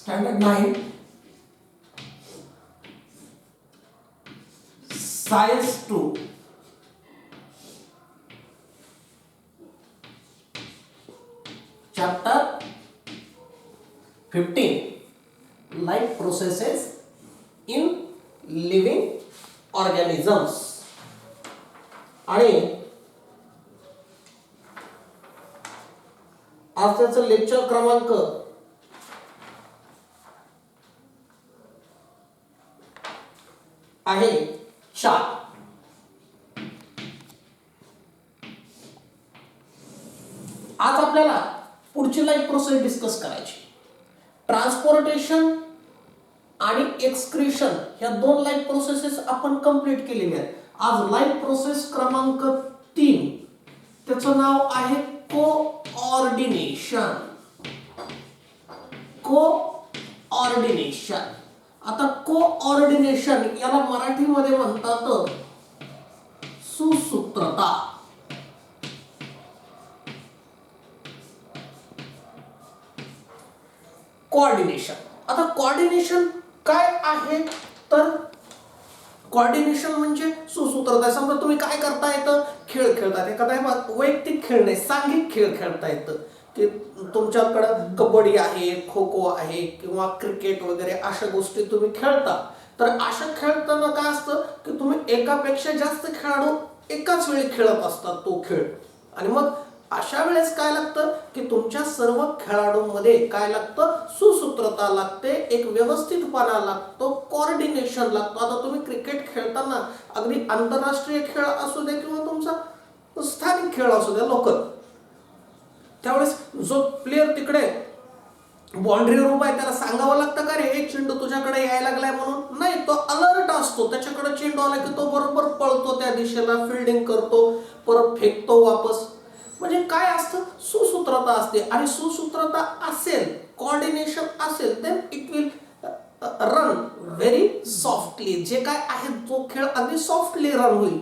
Standard 9, Science 2. Chapter 15, Life Processes in Living Organisms. आणि आज त्याचं लेक्चर क्रमांक आहे 4. आज आपल्याला पुढची लाईफ प्रोसेस डिस्कस करायची. ट्रान्सपोर्टेशन आणि एक्सक्रीशन ह्या 2 लाईफ प्रोसेसेस आपण कंप्लीट केलेल्या आहेत. आज लाईफ प्रोसेस क्रमांक 3, त्याचं नाव आहे कोऑर्डिनेशन. कोऑर्डिनेशन. आता कोऑर्डिनेशन याला मराठीमध्ये म्हणतात सुसूत्रता. कोऑर्डिनेशन. आता कोऑर्डिनेशन काय आहे तर कोऑर्डिनेशन म्हणजे सुसूत्रता. समजा तुम्ही काय करता येतं, खेळ खेळतात, एखादा वैयक्तिक खेळ नाही, सांघिक खेळ खेळता येतं की तुमच्याकडं कबड्डी आहे, खो खो आहे किंवा क्रिकेट वगैरे अशा गोष्टी तुम्ही खेळता. तर अशा खेळताना काय असतं की तुम्ही एकापेक्षा जास्त खेळाडू एकाच वेळी खेळत असतात तो खेळ. आणि मग अशा वेळेस काय लागतं की तुमच्या सर्व खेळाडूंमध्ये काय लागतं, सुसूत्रता लागते, एक व्यवस्थितपणा लागतो, कोऑर्डिनेशन लागतो. आता तुम्ही क्रिकेट खेळताना अगदी आंतरराष्ट्रीय खेळ असू दे किंवा तुमचा स्थानिक खेळ असू दे लोकल, त्यावेळेस जो प्लेयर तिकडे बाउंड्रीवर उभा आहे त्याला सांगावं लागतं का रे हे चेंडू तुझ्याकडे यायला लागलाय म्हणून? नाही, तो अलर्ट असतो. त्याच्याकडे चेंडू आला की तो बरोबर पळतो त्या दिशेला, फिल्डिंग करतो, परत फेकतो वापस. म्हणजे काय असतं, सुसूत्रता असते. आणि सुसूत्रता असेल, कोऑर्डिनेशन असेल, then it will run very softly. जे काय आहे तो खेळ अगदी सॉफ्टली रन होईल,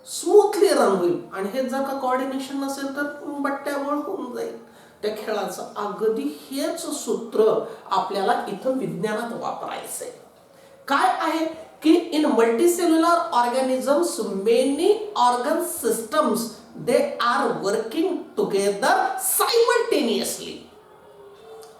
स्मूथली रन होईल. आणि हे जर का कोऑर्डिनेशन नसेल तर बट्ट्याबोळ होऊन जाईल त्या खेळाचं. अगदी हेच सूत्र आपल्याला इथं विज्ञानात वापरायचंय. काय आहे की in multicellular organisms many organ systems they are working together simultaneously.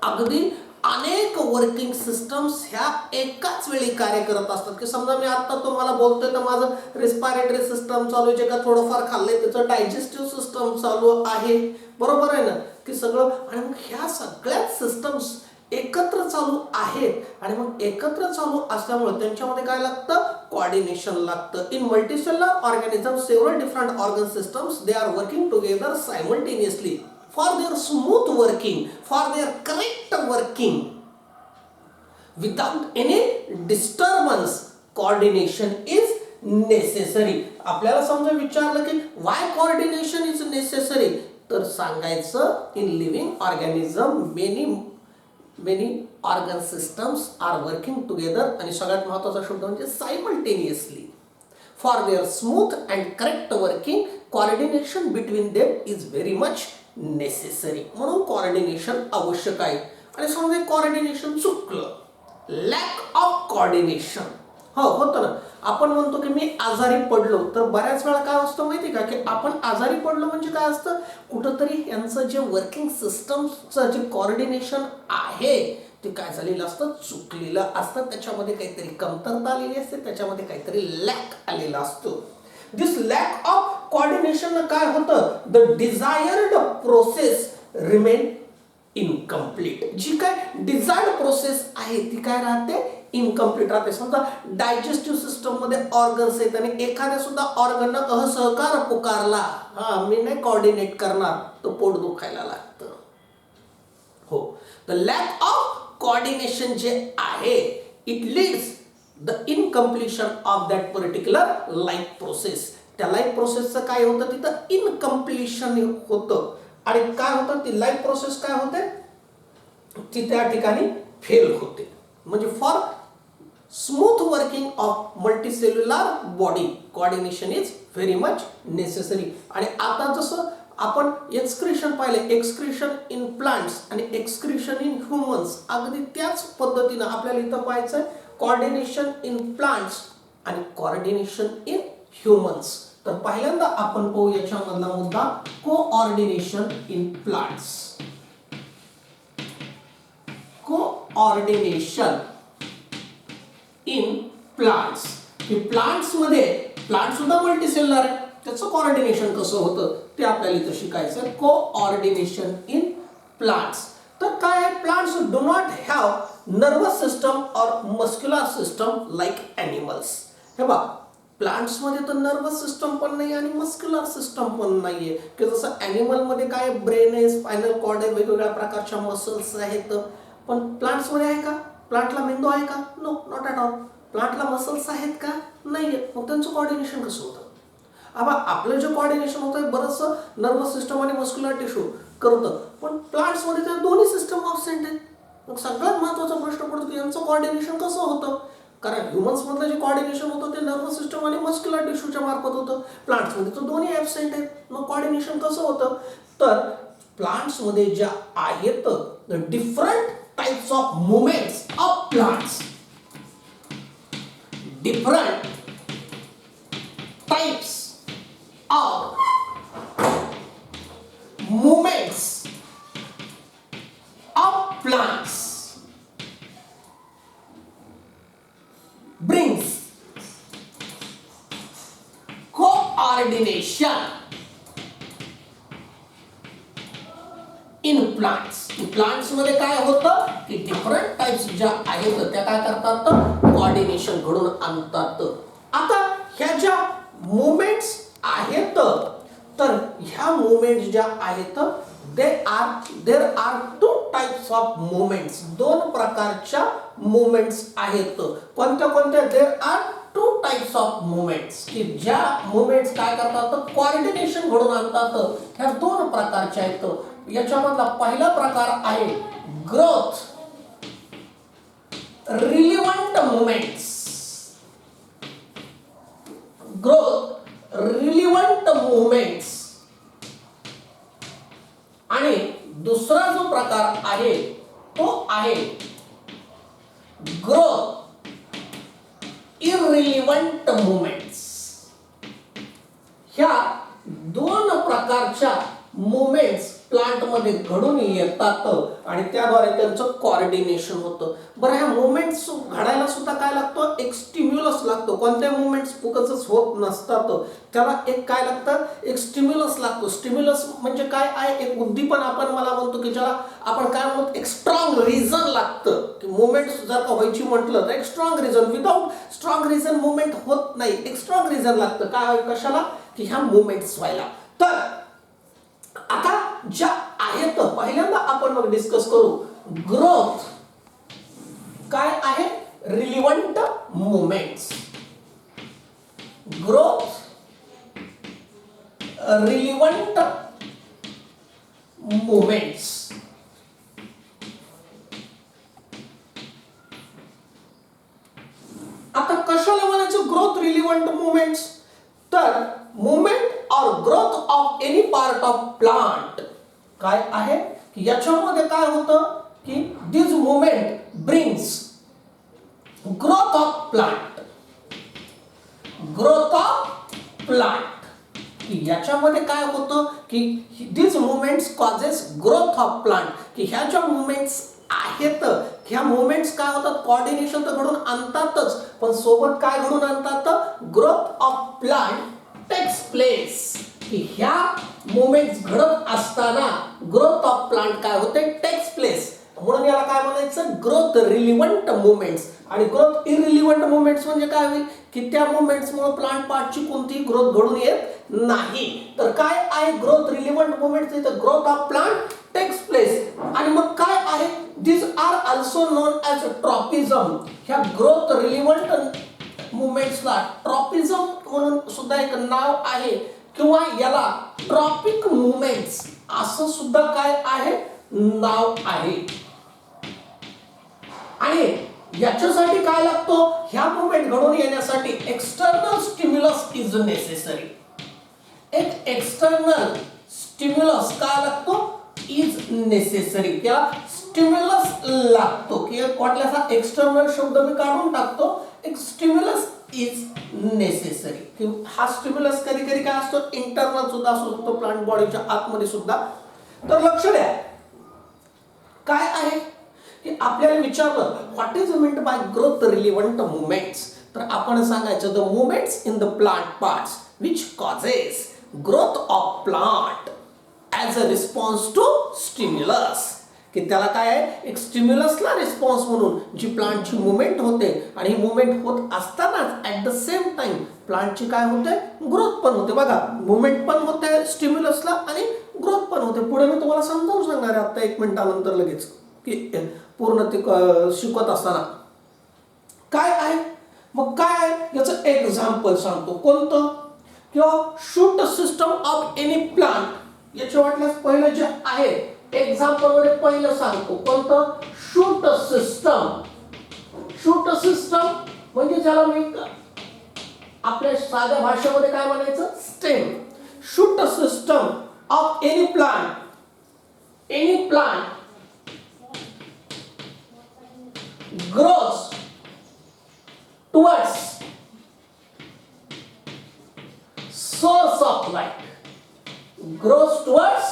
अगदी अनेक वर्किंग सिस्टम्स ह्या एकाच वेळी कार्य करत असतात. की समजा मी आता तुम्हाला बोलतोय तर माझं रेस्पिरेटरी सिस्टम चालू आहे, जे का थोडंफार खाल्लंय त्याचं डायजेस्टिव्ह सिस्टम चालू आहे, बरोबर आहे ना, की सगळं. आणि मग ह्या सगळ्याच सिस्टम्स एकत्र चालू आहेत. आणि मग एकत्र चालू असल्यामुळे त्यांच्यामध्ये काय लागतं, कोऑर्डिनेशन लागतं. In multicellular organism several different organ systems they are working together simultaneously for their smooth working, for their correct working without any disturbance. Coordination is necessary. आपल्याला समजा विचारलं की why coordination is necessary, तर सांगायचं in living organism many organ systems are working together. आणि सगळ्यात महत्त्वाचा शब्द म्हणजे simultaneously. For their smooth and correct working, coordination between them is very much necessary. म्हणून कोऑर्डिनेशन आवश्यक आहे. आणि समजा कोऑर्डिनेशन चुकलं, लॅक ऑफ कोऑर्डिनेशन होतं ना. आपण म्हणतो की मी आजारी पडलो, तर बऱ्याच वेळा काय असतं माहिती का, की आपण आजारी पडलो म्हणजे काय असतं, कुठंतरी यांचं जे वर्किंग सिस्टमचं जे कोऑर्डिनेशन आहे ते काय झालेलं असतं, चुकलेलं असतं. त्याच्यामध्ये काहीतरी कमतरता आलेली असते, त्याच्यामध्ये काहीतरी लॅक आलेला असतो. दिस लॅक ऑफ कोऑर्डिनेशन काय होतं, the desired process remain incomplete. जी काय डिझायर्ड प्रोसेस आहे ती काय राहते, इनकम्प्लीट राहते. समजा डायजेस्टिव्ह सिस्टम मध्ये ऑर्गन्स आहेत आणि एखाद्या सुद्धा ऑर्गन असहकार पुकारला, मी नाही कोऑर्डिनेट करणार, तो पोट दुखायला लागतं. हो, द लॅक ऑफ कोऑर्डिनेशन जे आहे it leads the incompletion of that particular life process. त्या लाईफ प्रोसेसचं काय होतं, तिथं इनकम्प्लिशन होतं. आणि काय होतं, ती लाईफ प्रोसेस काय होते, ती त्या ठिकाणी फेल होते. म्हणजे for smooth working of multicellular body coordination is very much necessary. आणि आता जसं आपण एक्सक्रिशन पाहिले, एक्सक्रिशन इन प्लांट्स आणि एक्सक्रिशन इन ह्युमन्स. अगदी त्याच पद्धतीनं आपल्याला इथं पाहायचं आहे कोऑर्डिनेशन इन प्लांट्स आणि कोऑर्डिनेशन इन ह्युमन्स. तर पहिल्यांदा आपण पाहू याच्यामधला मुद्दा coordination in plants. Coordination in plants. की प्लांट्स मध्ये प्लांट सुद्धा मल्टीसेल्युलर आहे, त्याचं कोऑर्डिनेशन कसं होतं ते आपल्याला इथं शिकायचं. Coordination in plants. तर काय आहे, plants do not have nervous system और मस्क्युलर सिस्टम लाईक ॲनिमल्स. हे बघा, प्लांट्स मध्ये तर नर्वस सिस्टम पण नाही आणि मस्क्युलर सिस्टम पण नाहीये. की जसं ॲनिमल मध्ये काय ब्रेन आहे, स्पायनल कॉर्ड आहे, वेगवेगळ्या प्रकारच्या मसल्स आहेत. पण प्लांट्स मध्ये आहे का? प्लांटला मेंदू आहे का? No, not at all. प्लांटला मसल्स आहेत का? नाहीये. मग त्यांचं कोऑर्डिनेशन कसं होतं? आता आपलं जे कोऑर्डिनेशन होतं बरंचसं नर्वस सिस्टम आणि मस्क्युलर टिश्यू करतं, पण प्लांट्समध्ये तर दोन्ही सिस्टम ऑब्सेंट आहेत. मग सगळ्यात महत्त्वाचा प्रश्न पडतो की यांचं कोऑर्डिनेशन कसं होतं? कारण ह्युमन्समधलं जे कोऑर्डिनेशन होतं ते नर्वस सिस्टम आणि मस्क्युलर टिश्यूच्या मार्फत होतं. प्लांट्समध्ये तर दोन्ही ॲब्सेंट आहेत. मग कोऑर्डिनेशन कसं होतं? तर प्लांट्समध्ये ज्या आहेत the different types of movements of plants, different types of movements of plants brings coordination in plants. Plants मध्ये काय होतं की डिफरंट टाइप्स ज्या आहेत त्या काय करतात, कोऑर्डिनेशन घडून आणतात. आता ह्या ज्या मुवमेंट्स आहेत तर ह्या मुवमेंट्स ज्या आहेत there are two types of movements. दोन प्रकारच्या मुवमेंट्स आहेत. कोणत्या कोणत्या? There are two types of movements. की ज्या मुवमेंट्स काय करतात, कोऑर्डिनेशन घडून आणतात. ह्या दोन प्रकारच्या आहेत. याच्यामधला पहिला प्रकार आहे growth relevant movements. Growth relevant movements. आणि दुसरा जो प्रकार आहे तो आहे ग्रोथ इररिलिव्हंट मुवमेंट्स. ह्या दोन प्रकारच्या मुवमेंट्स प्लांट मध्ये घडून येतात आणि त्याद्वारे त्यांचं कोऑर्डिनेशन होतं. बरं, ह्या मुवमेंट्स घडायला सुद्धा काय लागतं, एक स्टिम्युलस लागतो. कोणत्या मुवमेंट्स फुकतच होत नसतात, त्याला एक काय लागतं, एक स्टिम्युलस लागतो. स्टिम्युलस म्हणजे काय आहे, एक उद्दीपन आपण मला म्हणतो की ज्याला आपण काय म्हणतो, एक स्ट्रॉंग रिझन लागतं. की मुवमेंट्स जर का व्हायची म्हटलं तर एक strong reason, without strong reason movement होत नाही. एक स्ट्रॉंग रिझन लागतं काय, कशाला, की ह्या मुवमेंट्स व्हायला. तर आता ज्या आहेत पहिल्यांदा आपण मग डिस्कस करू ग्रोथ काय आहे, relevant movements. Growth relevant movements. आता कशाला म्हणायचं ग्रोथ रिलिव्हंट मुवमेंट्स? तर मुवमेंट और growth of any part of plant काय आहे, की याच्यामध्ये काय होतं की this movement brings growth of plant. Growth of plant. की याच्यामध्ये काय होतं की this movements causes growth of plant. की ह्या ज्या मुवमेंट्स आहेत ह्या मुवमेंट्स काय होतात, कोऑर्डिनेशन तर घडून आणतातच, पण सोबत काय घडून आणतात, growth of plant takes place. की ह्या मुवमेंट्स घडत असताना ग्रोथ ऑफ प्लांट काय होते, टेक्स प्लेस. म्हणून याला काय म्हणायचं, ग्रोथ रिलिव्हंट मुवमेंट्स. आणि ग्रोथ इररिलिव्हंट मुवमेंट्स म्हणजे काय होईल, की त्या मुवमेंट्समुळे प्लांट पार्टची कोणतीही ग्रोथ घडून येत नाही. तर काय आहे ग्रोथ रिलिव्हंट मुवमेंट्स, इथं growth of plant takes place. आणि मग काय आहे, this are also known as tropism. ह्या ग्रोथ रिलिव्हंट मुवमेंट्सला ट्रॉपिझम म्हणून सुद्धा एक नाव आहे, किंवा याला ट्रॉपिक मुवमेंट्स असं सुद्धा काय आहे, नाव आहे. आणि याच्यासाठी काय लागतो, ह्या मुवमेंट घडून येण्यासाठी एक्सटर्नल स्टिम्युलस इज नेसेसरी. एक एक्सटर्नल स्टिम्युलस काय लागतो, इज नेसेसरी, किंवा स्टिम्युलस लागतो, की कुठल्याचा एक्सटर्नल शब्द मी काढून टाकतो, एक स्टिम्युलस इज नेसेसरी. हा स्टिम्युलस कधी कधी काय असतो, इंटरनल सुद्धा असू शकतो, प्लांट बॉडीच्या आतमध्ये सुद्धा. तर लक्ष द्या काय आहे की आपल्याला विचारलं what is meant by growth relevant movements, तर आपण सांगायचं the movements in the plant parts which causes growth of plant as a response to stimulus, की त्याला काय आहे, एक स्टिम्युलसला रिस्पॉन्स म्हणून जी प्लांटची मुवमेंट होते, आणि ही मुवमेंट होत असतानाच ॲट द सेम टाइम प्लांटची काय होते, ग्रोथ पण होते. बघा मुवमेंट पण होते स्टिम्युलसला आणि ग्रोथ पण होते. पुढे मी तुम्हाला समजावून सांगणार आहे आता 1 मिनिटानंतर लगेच, की पूर्ण ते शिकवत असताना काय आहे. मग काय आहे याचं एक्झाम्पल सांगतो, कोणतं, किंवा shoot system of any plant. याच्या वाटल्यास पहिलं जे आहे एक्झाम्पल मध्ये पहिलं सांगतो, कोणतं, शूट सिस्टम. शूट सिस्टम म्हणजे ज्याला मी आपल्या साध्या भाषेमध्ये काय म्हणायचं, stem. Shoot system of any plant, any plant grows towards source of light, grows towards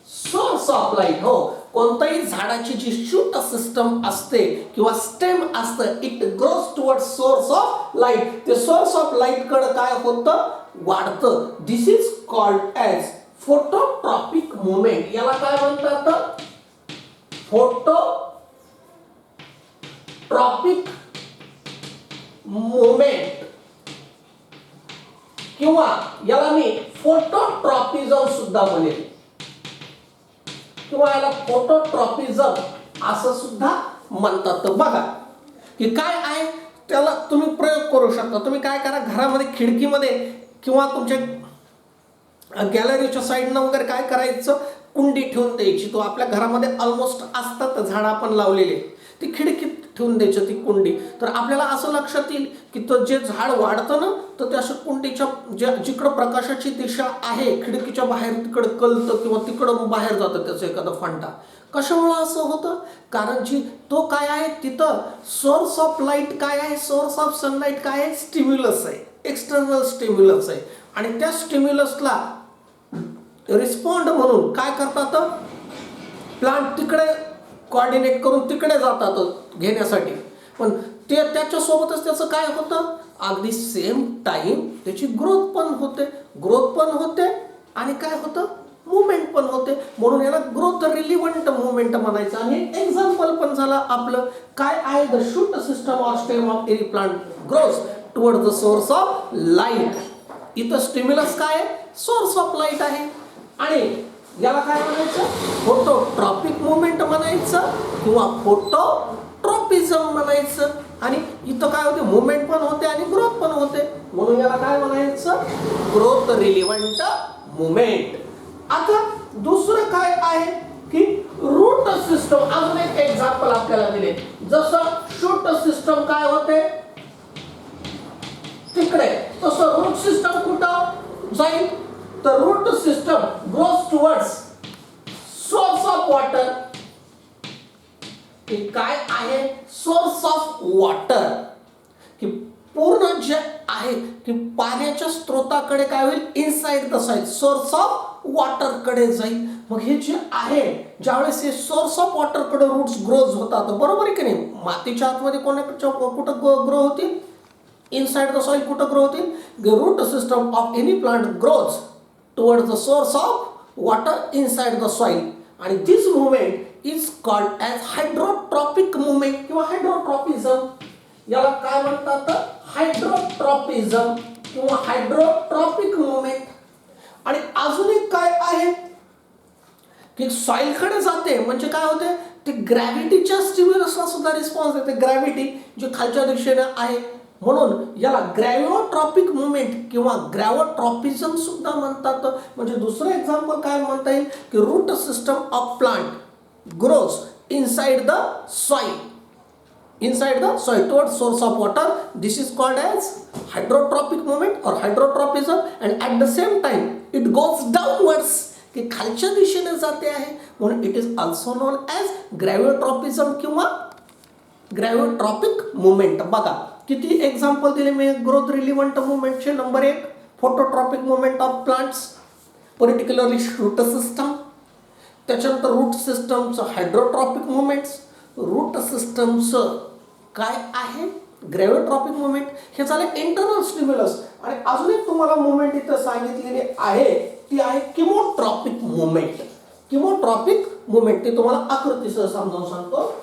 source of light. हो, कोणत्याही झाडाची जी शूट सिस्टम असते किंवा स्टेम असतं, it grows toward source of light. ते सोर्स ऑफ लाईट कडे काय होतं, वाढतं. This is called as phototropic movement. याला काय म्हणतात, फोटोट्रॉपिक मुवमेंट, किंवा याला मी फोटोट्रॉपिझम सुद्धा म्हणेल, किंवा याला फोटोट्रॉपिझम असं सुद्धा म्हणतात. तर बघा की काय आहे, त्याला तुम्ही प्रयोग करू शकता. तुम्ही काय करा, घरामध्ये खिडकीमध्ये किंवा तुमच्या गॅलरीच्या साईडनं वगैरे काय करायचं, कुंडी ठेवून द्यायची. तो आपल्या घरामध्ये ऑलमोस्ट असतात झाडं आपण लावलेले, ती खिडकीत ठेवून द्यायची ती कुंडी. तर आपल्याला असं लक्षात येईल की तो जे झाड वाढतं ना, तर त्या कुंडीच्या जिकडं प्रकाशाची दिशा आहे खिडकीच्या बाहेर तिकडं कलतं किंवा तिकडं बाहेर जातं त्याचं एखादं फांटा. कशामुळे असं होतं, कारण जी तो काय आहे, तिथं सोर्स ऑफ लाईट काय आहे, सोर्स ऑफ सनलाईट काय आहे, स्टिम्युलस आहे, एक्सटर्नल स्टिम्युलस आहे. आणि त्या स्टिम्युलसला रिस्पॉन्ड म्हणून काय करतात, प्लांट तिकडे कोऑर्डिनेट करून तिकडे जातात घेण्यासाठी. पण ते त्याच्यासोबतच त्याचं काय होतं, अगदी सेम टाइम त्याची ग्रोथ पण होते आणि काय होतं, मुवमेंट पण होते. म्हणून याला ग्रोथ रिलेव्हंट मुवमेंट म्हणायचं. आणि एक्झाम्पल पण झालं आपलं काय आहे, the shoot system or stem of any plant grows toward the source of light. इथं स्टिम्युलस काय आहे, सोर्स ऑफ लाईट आहे. आणि याला काय म्हणायचं, फोटोट्रॉपिक मुवमेंट म्हणायचं किंवा फोटोट्रॉपिझम म्हणायचं. आणि इथं काय होते, मुवमेंट पण होते आणि ग्रोथ पण होते, म्हणून याला काय म्हणायचं, ग्रोथ रिलेव्हंट मुवमेंट. आता दुसरं काय आहे की रूट सिस्टम. अजून एक एक्झाम्पल आपल्याला दिले, जसं शूट सिस्टम काय होते तिकडे, तसं रूट सिस्टम कुठं जाईल, तर root system grows towards source of water. काय आहे, सोर्स ऑफ वॉटर, की पूर्ण जे आहे की पाण्याच्या स्त्रोताकडे काय होईल, inside the soil, source of water कडे जाईल. मग हे जे आहे, ज्यावेळेस हे सोर्स ऑफ वॉटर कडे रूट्स ग्रोज होतात, बरोबर आहे की नाही. मातीच्या आतमध्ये कुठं ग्रो होतील, इनसाइड द सॉइल कुठं ग्रो होतील, the root system of any plant grows towards the source of water inside the soil. आणि this movement is called as hydrotropic movement किंवा हायड्रोट्रॉपिझम. याला काय म्हणतात, हायड्रोट्रॉपिझम किंवा हायड्रोट्रॉपिक मुवमेंट. आणि अजून एक काय आहे की सॉइलकडे जाते म्हणजे काय होते, ते ग्रॅव्हिटीच्या स्टिम्युलसला सुद्धा रिस्पॉन्स देते. ग्रॅव्हिटी जी खालच्या दिशेने आहे, म्हणून याला ग्रॅव्होट्रॉपिक मुवमेंट किंवा ग्रॅव्होट्रॉपिझम सुद्धा म्हणतात. म्हणजे दुसरं एक्झाम्पल काय म्हणता येईल की root system of plant grows inside the soil, towards source of water. This is called as hydrotropic movement or hydrotropism, and at the same time it goes downwards, ती खालच्या दिशेने जाते आहे, म्हणून it is also known as gravitropism किंवा gravitropic movement. बघा किती example दिले मी ग्रोथ रिलिव्हंट मुवमेंटचे. Number 1 phototropic movement of plants, particularly root system. त्याच्यानंतर रूट सिस्टमचं हायड्रोट्रॉपिक मुवमेंट्स. रूट सिस्टमचं काय आहे ग्रॅव्हिट्रॉपिक मुवमेंट. हे झाले इंटरनल स्टिम्युलस. आणि अजून एक तुम्हाला मुवमेंट इथं सांगितलेली आहे, ती आहे किमोट्रॉपिक मुवमेंट. किमोट्रॉपिक मुवमेंट ते तुम्हाला आकृतीसह समजावून सांगतो.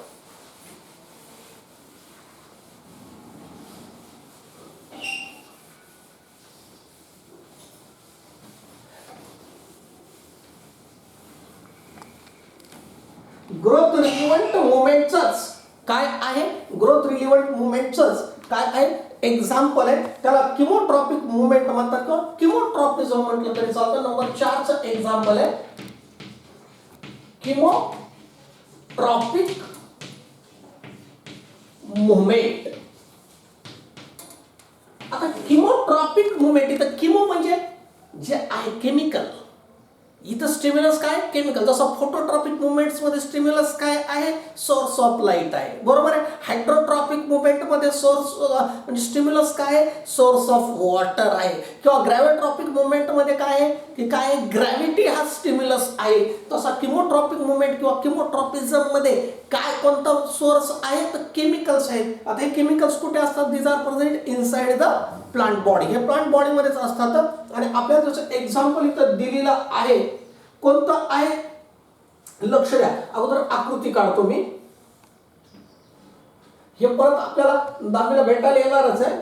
ग्रोथ रिलिव्हंट मुवमेंटच काय आहे, ग्रोथ रिलिव्हंट मुवमेंटच काय आहे एक्झाम्पल आहे, त्याला किमोट्रॉपिक मुवमेंट म्हणतात किंवा किमोट्रॉपिझम म्हटलं तरी चालतं. नंबर 4 चं एक्झाम्पल आहे किमोट्रॉपिक मुवमेंट. आता किमोट्रॉपिक मुवमेंट, इथं किमो म्हणजे जे आहे केमिकल, इथं स्टिम्युलस काय केमिकल. जसं फोटोट्रॉपिक मुवमेंट्स मध्ये स्टिम्युलस काय आहे सोर्स ऑफ लाईट आहे, बरोबर आहे. हायड्रोट्रॉपिक मुवमेंट मध्ये सोर्स म्हणजे स्टिम्युलस काय आहे सोर्स ऑफ वॉटर आहे. किंवा ग्रॅव्हिट्रॉपिक मुवमेंट मध्ये काय आहे की काय ग्रॅव्हिटी हा स्टिम्युलस आहे. तसा किमोट्रॉपिक मुवमेंट किंवा किमोट्रॉपिझम मध्ये काय कोणता सोर्स आहे तर केमिकल्स आहेत. आता हे केमिकल्स कुठे असतात, these are present inside the plant body. हे प्लांट बॉडी मध्येच असतात. आणि आपल्याला जसं एक्झाम्पल इथं दिलेलं आहे कोणतं आहे लक्ष द्या. अगोदर आकृती काढतो मी, हे परत आपल्याला दाखवायला भेटायला येणारच आहे.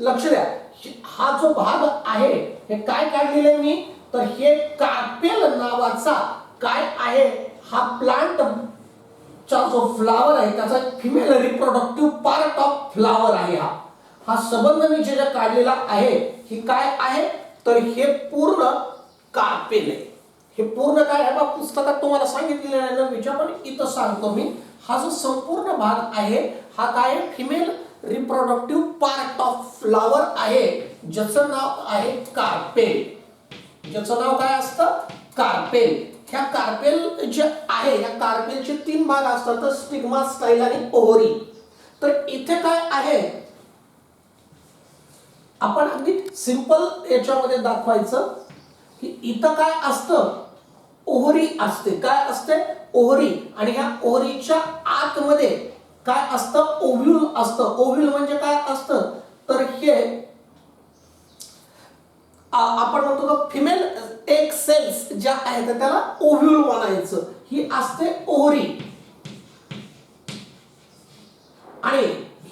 लक्ष द्या, हा जो भाग आहे हे काय काढलेलं आहे मी, तर हे कार्पेल नावाचा काय आहे हा प्लांट चा जो फ्लावर आहे त्याचा female reproductive part of flower आहे. हा संबंध मी जे काढलेला आहे ही काय आहे तर हे पूर्ण कार्पेल आहे. हे पूर्ण काय आहे बा पुस्तकात तुम्हाला सांगितलेलं आहे ना विचार, पण इथं सांगतो मी. हा जो संपूर्ण भाग आहे हा काय female reproductive part of flower आहे, ज्याचं नाव आहे कार्पेल. ज्याचं नाव काय असतं कार्पेल. ह्या कार्पेल जे आहे या कार्पेलचे 3 भाग असतात, स्टिग्मा, स्टाईल आणि ओव्हरी. तर इथे काय आहे आपण अगदी सिंपल याच्यामध्ये दाखवायचं की इथं काय असतं ओव्हरी असते. काय असते ओव्हरी. आणि ह्या ओव्हरीच्या आतमध्ये काय असतं ओव्ह्यूल असतं. ओव्ह्यूल म्हणजे काय असतं तर हे आपण म्हणतो फिमेल एग सेल्स ज्या आहेत त्याला ओव्ह्यूल म्हणायचं. ही असते ओव्हरी आणि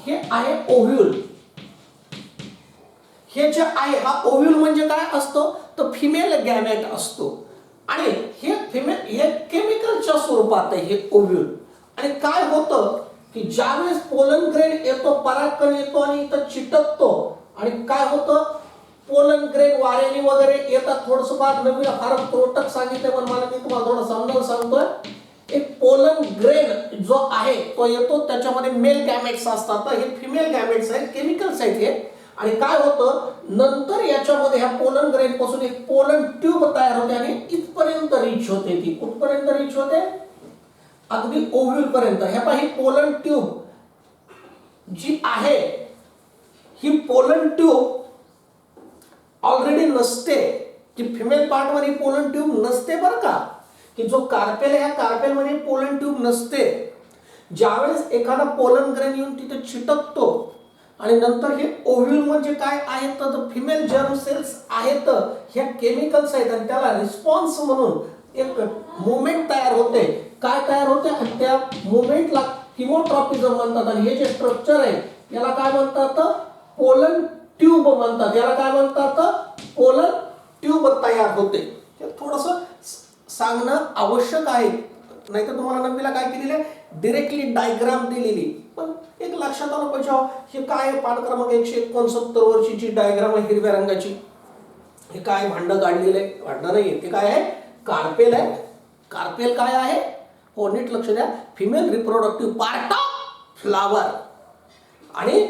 हे आहे ओव्ह्यूल. हे जे आहे हा ओव्ह्यूल म्हणजे काय असतो तर फिमेल गॅमेट असतो. आणि हे फिमेल हे केमिकलच्या स्वरूपात आहे हे ओव्ह्यूल. आणि काय होतं की ज्यावेळेस पोलन ग्रेन येतो, परागकण येतो आणि इथं चिटकतो आणि काय होतं पोलन ग्रेन वाऱ्याने वगैरे येतात. थोडंसं फार नवीन फार त्रोटक सांगितलं पण मला मी तुम्हाला थोडं समजावून सांगतोय. एक पोलन ग्रेन जो आहे तो येतो, त्याच्यामध्ये मेल गॅमेट्स असतात, हे फिमेल गॅमेट्स आहेत, केमिकल्स आहेत हे. आणि काय होतं नंतर याच्यामध्ये ह्या पोलन ग्रेन पासून एक पोलन ट्यूब तयार होते आणि इथपर्यंत रीच होते. ती कुठपर्यंत रीच होते अगदी ओव्ह्यूल पर्यंत. हे पहा ही पोलन ट्यूब जी आहे ही पोलन ट्यूब ऑलरेडी नसते, की फिमेल पार्ट मध्ये पोलन ट्यूब नसते बरं का. की जो कार्पेल आहे ह्या कार्पेल मध्ये पोलन ट्यूब नसते. ज्यावेळेस एखादा पोलन ग्रेन येऊन तिथे चिटकतो आणि नंतर हे ओव्ह्यूल म्हणजे काय आहे तर फिमेल जर्म सेल्स आहेत, ह्या केमिकल्स आहेत आणि त्याला रिस्पॉन्स म्हणून एक मुवमेंट तयार होते. काय तयार होते आणि त्या मुवमेंटला किमोट्रॉपिझम म्हणतात. आणि हे जे स्ट्रक्चर आहे याला काय म्हणतात पोलन ट्यूब म्हणतात. याला काय म्हणतात पोलन ट्यूब तयार होते. हे थोडंसं सांगणं आवश्यक आहे, नाहीतर तुम्हाला नवीला काय केलेलं आहे डायरेक्टली डायग्राम दिलेली. पण एक लक्षात आलं पाहिजे हे काय पाठ क्रमांक 169 वरची जी डायग्राम आहे हिरव्या रंगाची, हे काय भांडं काढलेलं आहे भांडं नाही ते काय आहे कार्पेल आहे. कार्पेल काय आहे? हो, नीट लक्ष द्या. Female reproductive part of flower. आणि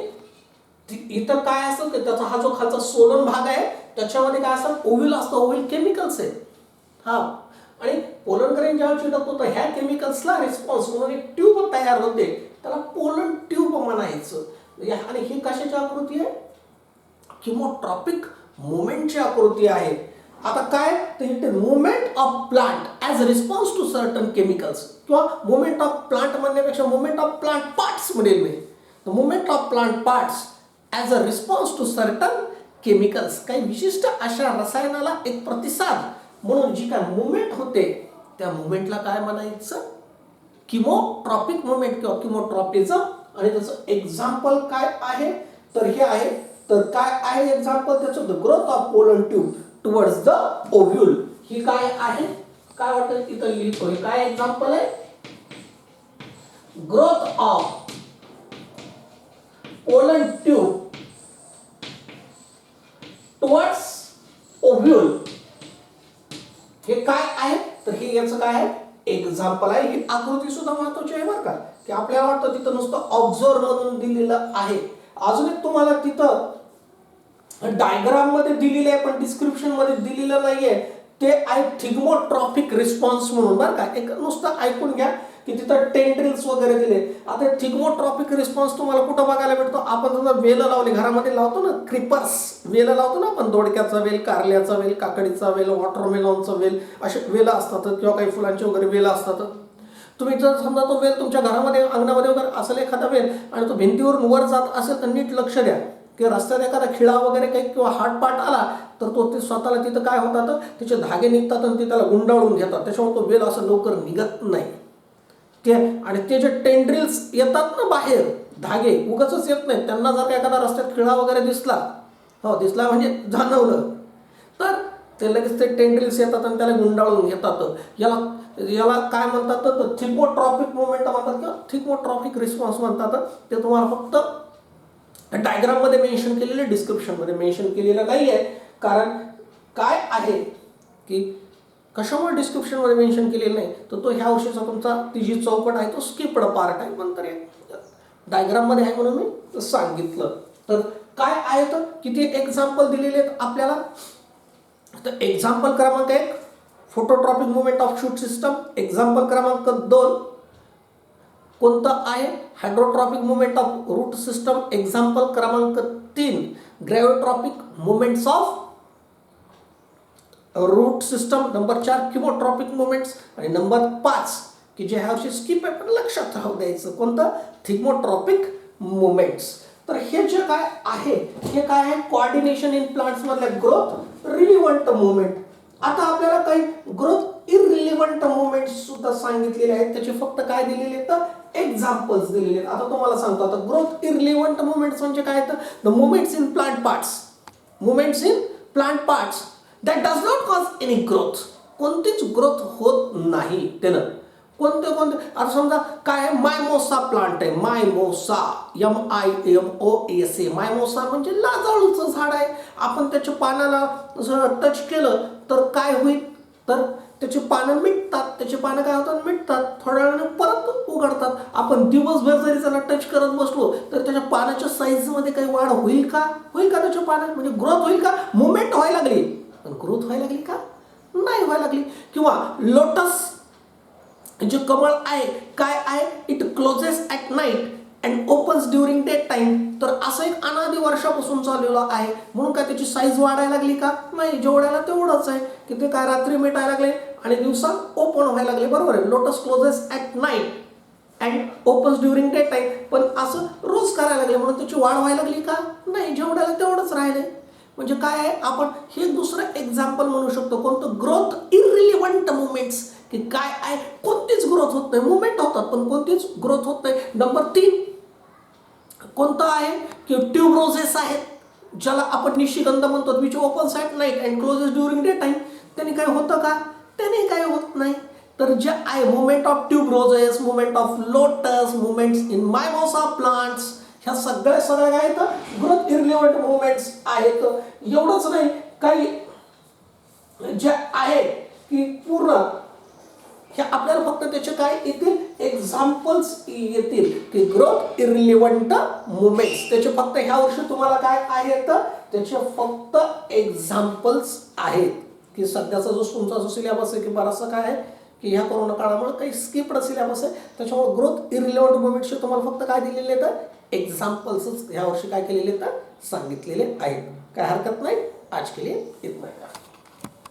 इतर काय असतं की त्याचा हा जो खालचा सोलन भाग आहे त्याच्यामध्ये काय असतं? ओव्ह्यूल असतं. ओव्ह्यूल केमिकल्स आहे. हा, आणि पोलन ग्रेन जेव्हा चिटकतो तर ह्या केमिकल्सला रिस्पॉन्स म्हणून एक ट्यूब तयार होते, त्याला पोलन ट्यूब म्हणायचं. आणि ही कशाची आकृती आहे? किमोट्रॉपिक मुवमेंटची आकृती आहे. आता काय तर movement of plant as response to certain chemicals, किंवा मुवमेंट ऑफ प्लांट म्हणण्यापेक्षा मुवमेंट ऑफ प्लांट पार्ट्स म्हणेल मी. The movement of plant parts as a response to certain chemicals, काही विशिष्ट अशा रसायनाला एक प्रतिसाद म्हणून जी काय मुवमेंट होते त्या मुवमेंटला काय म्हणायचं? किमोट्रॉपिक मुवमेंट किंवा किमोट्रॉपिझम. आणि त्याचं एक्झाम्पल काय आहे तर हे आहे. तर काय आहे एक्झाम्पल त्याचं? The growth of pollen tube towards the ovule. ही काय आहे? काय वाटतं इथं लिहितो? हे काय एक्झाम्पल आहे? Growth of pollen tube towards ovule. हे काय आहे तर हे याचं काय आहे? एक्झाम्पल आहे. ही आकृती सुद्धा महत्वाची आहे बरं का, की आपल्याला वाटतं तिथं नुसतं ऑब्झर्व म्हणून दिलेलं आहे. अजून एक तुम्हाला तिथं डायग्राम मध्ये दिलेलं आहे पण डिस्क्रिप्शन मध्ये दिलेलं नाहीये, ते आहे थिग्मोट्रॉपिक रिस्पॉन्स म्हणून बरं का. एक नुसतं ऐकून घ्या की तिथं टेंड्रिल्स वगैरे दिले. आता थिग्मोट्रॉपिक रिस्पॉन्स तुम्हाला कुठं बघायला भेटतो? आपण समजा वेल लावले, घरामध्ये लावतो ना, क्रिपर्स वेल लावतो ना आपण, दोडक्याचा वेल, कारल्याचा वेल, काकडीचा वेल, वॉटरमेलॉनचा वेल, असे वेल असतात किंवा काही फुलांचे वगैरे वेल असतात. तुम्ही जर समजा तो वेल तुमच्या घरामध्ये अंगणामध्ये वगैरे असेल एखादा वेल आणि तो भिंतीवरून वर जात असेल तर नीट लक्ष द्या की रस्त्यात एखादा खिळा वगैरे काही किंवा हाटपाट आला तर तो ते स्वतःला तिथं काय होतात, त्याचे धागे निघतात आणि ते त्याला गुंडाळून घेतात. त्याच्यामुळे तो वेल असं लवकर निघत नाही. ते आणि ते जे टेंड्रिल्स येतात ना बाहेर, धागे उगाचच येत नाहीत. त्यांना जर का एखादा रस्त्यात खिळा वगैरे दिसला, हो दिसला म्हणजे जाणवलं, तर ते लगेच ते टेंड्रिल्स येतात आणि त्याला गुंडाळून घेतात. याला काय म्हणतात तर थिग्मोट्रॉपिक मुवमेंट म्हणतात किंवा थिग्मोट्रॉपिक रिस्पॉन्स म्हणतात. ते तुम्हाला फक्त डायग्राम मध्ये मेन्शन केलेले, डिस्क्रिप्शन मध्ये मेन्शन केलेलं नाही आहे. कारण काय आहे की कशामुळे डिस्क्रिप्शन मध्ये मेन्शन केलेलं नाही तर तो ह्या वर्षीचा तुमचा ती जी चौकट आहे तो स्किप्ड पार्ट आहे, पण तरी डायग्राम मध्ये आहे म्हणून मी सांगितलं. तर काय आहे तर किती एक्झाम्पल दिलेले आहेत आपल्याला. तर एक्झाम्पल क्रमांक 1 phototropic movement of shoot system. Example क्रमांक 2 कोणतं आहे? Hydrotropic movement of root system. Example क्रमांक 3 gravitropic movements of root system. Number 4 chemotropic movements. आणि नंबर 5 की जे ह्या वर्षी स्किप आहे पण लक्षात राहू द्यायचं, कोणतं? थिग्मोट्रॉपिक मुवमेंट्स. तर हे जे काय आहे हे काय आहे? कोऑर्डिनेशन इन प्लांट्स मधले ग्रोथ रिलिव्हंट मुवमेंट. आता आपल्याला काही ग्रोथ इररिलिव्हंट मुवमेंट्स सुद्धा सांगितलेले आहेत, त्याचे फक्त काय दिलेले आहेत तर एक्झाम्पल्स दिलेले आहेत. आता तुम्हाला सांगतो, आता ग्रोथ इररिलिव्हंट मुवमेंट्स म्हणजे काय तर the movements in plant parts. Movements in plant parts that does not cause any growth. कोणतीच ग्रोथ होत नाही त्यानं. कोणते आता समजा काय आहे? मायमोसा प्लांट आहे. मायमोसा MIMOSA. मायमोसा म्हणजे लाजाळूचं झाड आहे. आपण त्याच्या पानाला टच केलं तर काय होईल तर त्याची पानं मिटतात. त्याची पानं काय होतात? मिटतात. थोड्या वेळाने परत उघडतात. आपण दिवसभर जरी त्याला टच करत बसलो तर त्याच्या पानाच्या साईजमध्ये काही वाढ होईल का? होईल का त्याच्या पानात? म्हणजे ग्रोथ होईल का? मुवमेंट व्हायला लागली पण ग्रोथ व्हायला लागली का? नाही व्हायला लागली. किंवा लोटस जे कमळ आहे काय आहे? It closes at night and opens during day time. तर असं एक अनादी वर्षापासून चाललेलं आहे. म्हणून काय त्याची साईज वाढायला लागली का? नाही, जेवढ्याला तेवढंच आहे की ते काय रात्री मिटायला लागले आणि दिवसा ओपन व्हायला लागले. बरोबर आहे. Lotus closes at night and opens during day time. पण असं रोज करायला लागले म्हणून त्याची वाढ व्हायला लागली का? नाही, जेवढ्याला तेवढंच राहिले. म्हणजे काय आहे? आपण हे दुसरं एक्झाम्पल म्हणू शकतो. कोणतं? Growth irrelevant movements. की काय आहे? कोणतीच ग्रोथ होत नाही. मुवमेंट होतात पण कोणतीच ग्रोथ होत नाही. नंबर 3 कोणतं आहे? की ट्यूबरोजेस आहेत, ज्याला आपण निशिगंध म्हणतो, which opens at night and closes during day time. त्याने काय होतं का? त्याने काय होत नाही. तर जे आहे movement of tuberoses, movement of lotus, movements in mimosa plants, ह्या सगळ्या काय आहेत? ग्रोथ इररिलिव्हंट मुवमेंट्स आहेत. एवढंच नाही, काही जे आहे की पूर्ण हे आपल्याला फक्त त्याचे काय येतील एक्झाम्पल्स येतील की ग्रोथ इरिलेव्हंट मुवमेंट्स, त्याचे फक्त ह्या वर्षी तुम्हाला काय आहेत त्याचे फक्त एक्झाम्पल्स आहेत की सध्याचा जो तुमचा जो सिलेबस आहे की बराचसा काय आहे की ह्या कोरोना काळामुळे काही स्किप्ड सिलेबस आहे, त्याच्यामुळे ग्रोथ इरिलेव्हंट मुवमेंट्सचे तुम्हाला फक्त काय दिलेले आहेत एक्झाम्पल्सच ह्या वर्षी काय केलेले तर सांगितलेले आहेत. काय हरकत नाही, आज के लिए इतना ही.